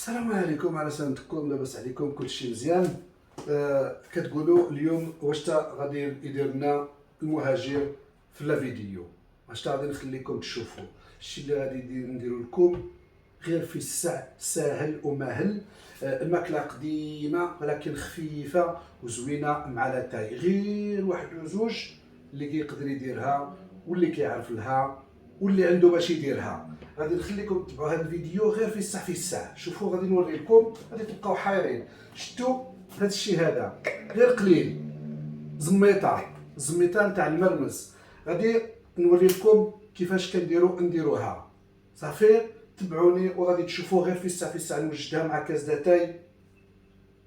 السلام عليكم، على سلامتكم، لاباس عليكم؟ كلشي مزيان؟ كتقولوا اليوم واش تا غادي يدير لنا المهاجر في لا فيديو؟ واش تا غادي نخليكم تشوفوا الشيء اللي غادي نديرو لكم غير في السع ساهل وماهل. الماكله قديمه ولكن خفيفه وزوينه مع لاتاي، غير واحد وزوج اللي كيقدر يديرها واللي كيعرف لها واللي عنده باش يديرها. غادي نخليكم تتبعوا هذا الفيديو غير في الساعه. شوفوا غادي نوري لكم، غادي تبقاو حايرين. شفتوا هذا الشيء هذا غير قليل، زميطه نتاع المرمز. غادي نوري لكم كيفاش نديروها صافي. تبعوني وغادي تشوفوا غير في الساعه نوجدها مع كاس داتاي.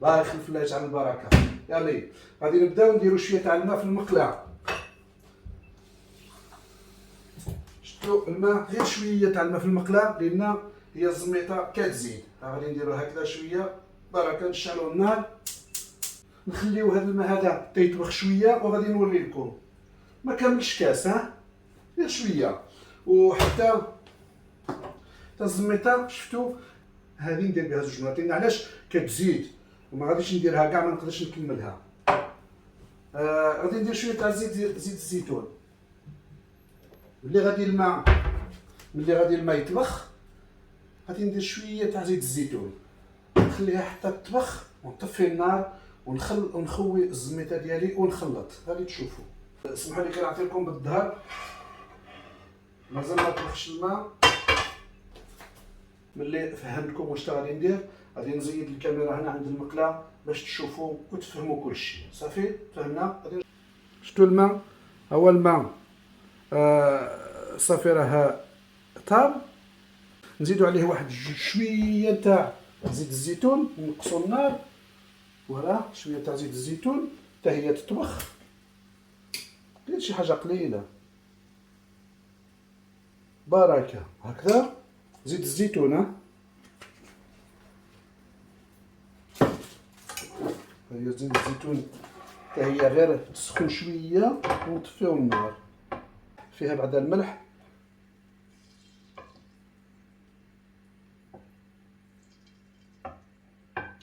الله يخلف الله يجعل البركه. يلا غادي نبداو نديروا شويه تاع الماء في المقله. شفتوا الماء غير شويه تاع الماء في المقله لان هي الزميطه كتزيد. غادي نديروا هكذا شويه بركه، نشعلوا النار، نخليو هذا الماء هذا تيطبخ شويه وغادي نوري لكم. ما كاملش كاس، غير شويه. وحتى الزميطه شفتوا هذه ندير بها زوج مرات، علاش كتزيد وما غاديش نديرها كاع، ما نقدرش نكملها. غادي ندير شويه تاع زيت الزيتون. ملي غادي الماء يطبخ غادي ندير شويه تاع زيت الزيتون، نخليها حتى تطبخ ونطفي النار ونخوي الزميطه ديالي ونخلط. غادي تشوفوا. اسمحوا لي كنعطي لكم بالظهر، مازال ما طبخش الماء. ملي فهمتكم واش غادي ندير غادي نزيد الكاميرا هنا عند المقله باش تشوفوا وتفهموا كلشي. صافي فهمنا. شفتوا الماء؟ هو الماء صافي راه طاب. نزيدوا عليه واحد شويه تاع زيت الزيتون، نقصوا النار. فوالا شويه تاع زيت الزيتون حتى هي تطبخ، غير شي حاجه قليله بركه. هكذا زيت الزيتون. هي زيت الزيتون حتى هي غير تسخن شويه ونطفيو النار. فيها بعد الملح.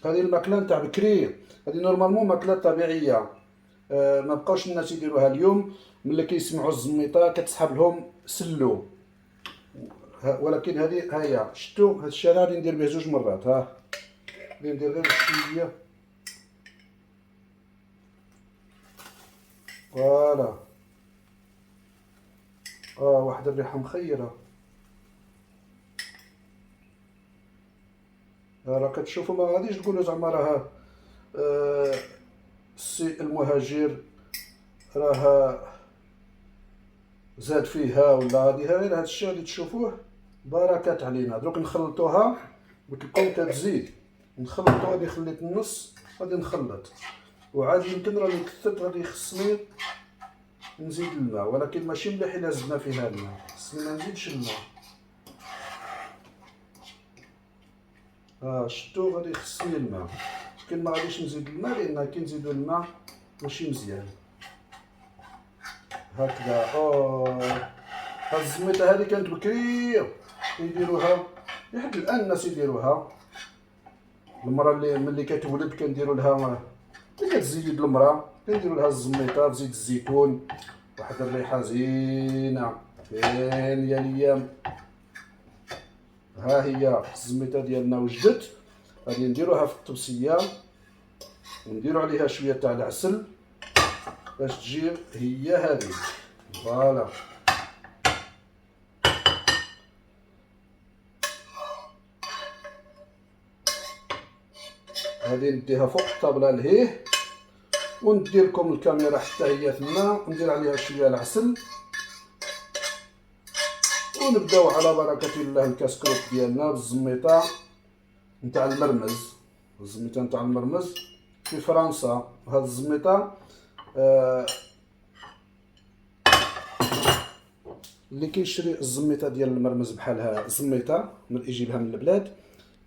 هذه الماكله نتاع بكري، هذه نورمالمون ماكله طبيعيه. ما بقاوش الناس يديروها اليوم. ملي كيسمعوا الزميطه كتسحب لهم سلو. ولكن هذه ها هي. شفتوا هذا الشيء غادي ندير به زوج مرات. غادي ندير غير شويه. فوالا واحد الريحه مخيره. راه كتشوفوا، ما غاديش تقولوا زعما راه السي المهاجر راه زاد فيها ولا غادي. غير هذا الشيء غادي تشوفوه بركات علينا. دروك نخلطوها وتلقاو كتزيد. نخلطو، غادي خليت النص، غادي نخلط. وعاد يمكن راني كثرت، غادي يخصني نزيد الماء، ولكن ماشي مليح الا زدنا فيها الماء. خصني ما نزيدش الماء. شفتوا غادي يخصني الماء، ولكن ما غاديش نزيد الماء لان كي نزيدو الماء ماشي مزيان. هكذا. هاد الزميطه هذه كانت بكري كيديروها لحد الان. الناس يديروها. المراه اللي ملي كتولد كنديروا لها، ملي كتزيد المراه كنديروا لها الزميطه بزيت الزيتون، واحد الريحه زينه. فين يا الايام. ها هي الزميطه ديالنا وجدت. غادي نديروها في الطبسيه ونديروا عليها شويه تاع العسل باش تجي هي هذه. فوالا هذه نديها فوق الطابله لهيه، وندير لكم الكاميرا حتى هي ثما، وندير عليها شويه العسل، ونبداو على بركه الله الكاسكروط ديالنا بالزميطه نتاع المرمز. الزميطه نتاع المرمز في فرنسا. هاد الزميطه اللي كيشري الزميطه ديال المرمز بحالها زميطه من يجيبها من البلاد،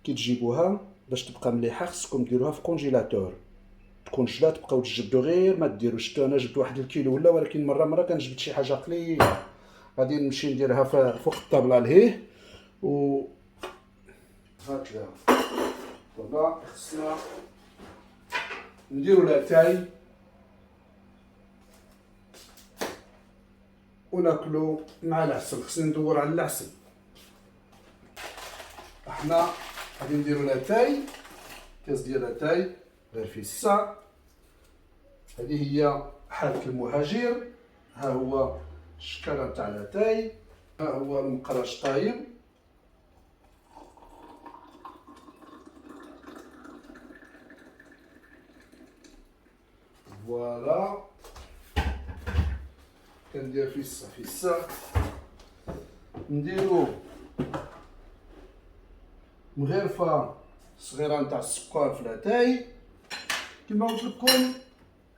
كي تجيبوها باش تبقى مليحه خصكم ديروها في كونجيلاتور تكون جلات. تبقاو تجبدوا غير ما ديروا. شفتوا انا جبت واحد الكيلو ولا، ولكن مره كنجبد شي حاجه قليله. غادي نمشي نديرها فوق الطابله لهيه و هكذا. دابا خصنا نديرو لاتاي وناكلو مع العسل. خصني ندور على العسل. احنا غادي نديرو لاتاي، كاس ديال لاتاي غير فيه الساع. هذه هي حالة المهاجر. ها هو الشكالة تاع لاتاي، ها هو المقراش طايب. فوالا كندير في الساع نديرو مغرفة صغيرة نتاع السكر في لاتاي. كما قلت لكم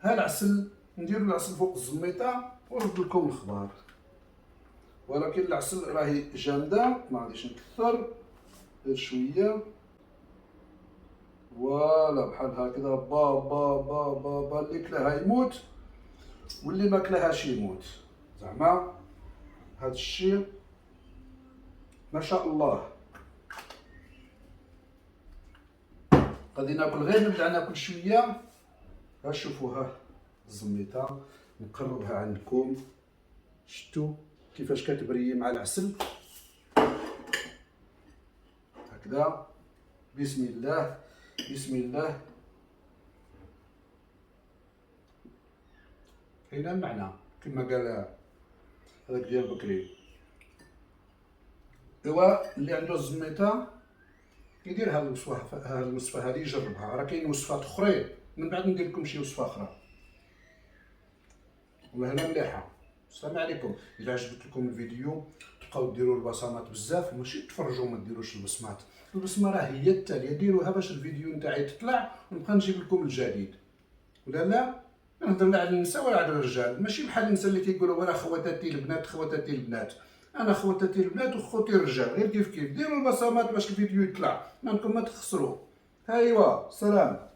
ها العسل، نديرو العسل فوق الزميطة ونرد لكم الخبار. ولكن العسل راهي جامدة، ما غاديش نكثر، غير شوية. فوالا بحال هكذا. با با با با با اللي كلاها يموت واللي ما كلاهاش يموت. زعما هاد الشيء ما شاء الله. غادي ناكل، غير نبدا ناكل شويه. ها شوفوها الزميطه، نقربها عندكم. شفتوا كيفاش كتبري مع العسل هكذا. بسم الله بسم الله. كاين المعنى كما قال هذاك ديال بكري. ايوا اللي عنده الزميطه يدير هاد الوصفه هذه، يجربها. راه كاين وصفات اخرين، من بعد ندير لكم شي وصفه اخرى. وهنا مليحه. السلام عليكم. اذا عجبت لكم الفيديو تبقاو ديروا البصمات بزاف، ماشي تفرجوا ما ديروش البصمات. البصمه راه هي التاليه، ديروها باش الفيديو نتاعي تطلع ونبقى نجيب لكم الجديد. ولا لا نهضر لا على النساء ولا على الرجال، ماشي بحال النساء اللي كيقولوا وانا خواتاتي البنات خواتاتي البنات. انا خواتاتي البنات وخوتي الرجال، غير كيف ديروا البصمات باش الفيديو يطلع، ما نكون ما تخسروا. ايوا سلام.